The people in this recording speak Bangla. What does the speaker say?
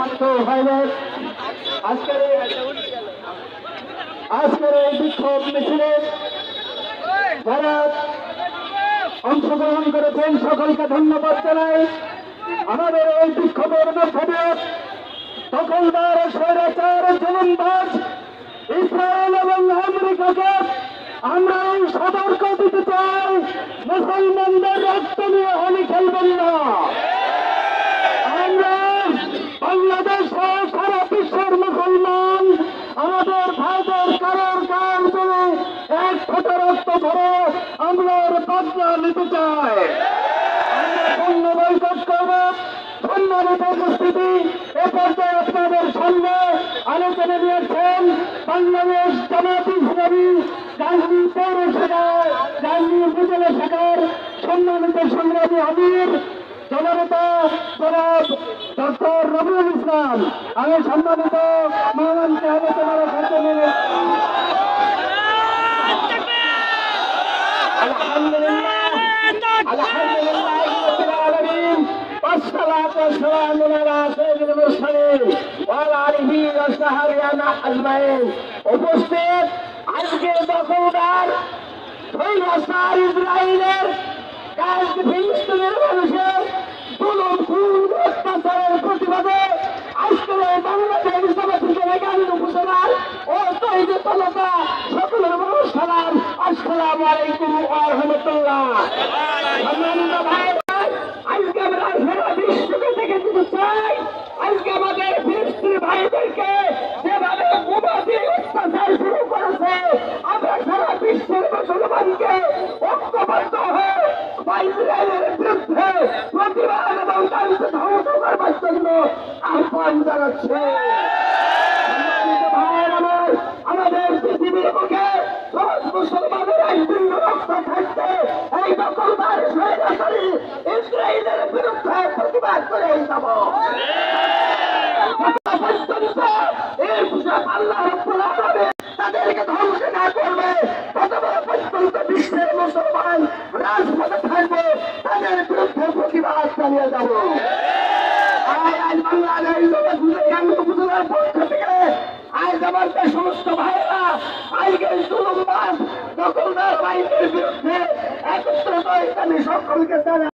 সম্মানিত ভাইদের, আজকের এই বিক্ষোভ মিছিলে যারা অংশগ্রহণ করেছেন সকলকে ধন্যবাদ জানাই। আমাদের এই বিক্ষোভের মধ্যে দখলদার স্বৈরাচার জুলুমবাজ ইসরায়েল এবং আমেরিকাকে আমরা সতর্ক দিতে চাই, মুসলমানদের রক্ত নিয়ে হোলি খেলবেন না। আমরা বাংলাদেশ সহ সারা বিশ্বের মুসলমান আমাদের ভাইদের কারোর কার করে এক ফোঁটা রক্ত ধরে আমরা বদলা নিতে চাই। আমরা পূর্ণ বৈঠক করব। সম্মানিত উপস্থিতি, এ পর্যায়ে আপনাদের সামনে আলোচনা নিয়েছেন বাংলাদেশ জামাত ইসলামী গাজী পৌর শাখার, গাজী উপজেলা শাখার সম্মানিত সংগ্রামী আমির জননেতা জনাব ডক্টর রবিউল ইসলাম। আমি সম্মানিত মেহমানকে আলোচনা রাখার জন্য আলহামদুলিল্লাহ রাব্বিল আলামিন والصلاة والسلام على سيد المرسلين وعلى آله وصحبه أجمعين। উপস্থিত আজকে দখলদার স্বৈরাচার ইসরায়েলের কাজ ফিলিস্তিনের মানুষের জুলুম খুন অত্যাচারের প্রতিবাদে আজকের বাংলাদেশ জামাত ইসলামী গাজী উপজেলার ও তৌহিদি তালুকা সকলের মানুষ সালাম, আসসালামু আলাইকুম ওয়া রাহমাতুল্লাহ। সম্মানিত ভাই, আজকে আমরা সারা বিশ্বকে দেখে দিতে চাই, আজকে আমাদের ফিলিস্তিনি ভাইদেরকে যেভাবে বোমা দিয়ে অত্যাচার শুরু করেছে, আমরা সারা বিশ্বের মুসলমানকে ঐক্যবদ্ধ হয়ে ইসরায়েলের বিরুদ্ধে প্রতিবাদ এবং তাদেরকে ধ্বংস করবার জন্য আহ্বান জানাচ্ছে। আমাদের পৃথিবীর মুখে সব মুসলমানের একদিন রক্ষা থাকতে এই দখলদার স্বৈরাচারী ইসরায়েলের বিরুদ্ধে প্রতিবাদ করে যাব। আল্লাহ রাব্বুল আলামিন তাদেরকে ধ্বংস না করবে ততক্ষণ পর্যন্ত বিশ্বের মুসলমান রাজপথে থাকবে, তাদের বিরুদ্ধে প্রতিবাদ চালিয়ে যাব। আজ বাংলাদেশ উপজেলার পক্ষ থেকে আজ আমাদের সমস্ত ভাইয়েরা আজকে জুলুমবাজ দখলদার বাহিনীর বিরুদ্ধে একত্রিত হয়ে আমি সকলকে জানাই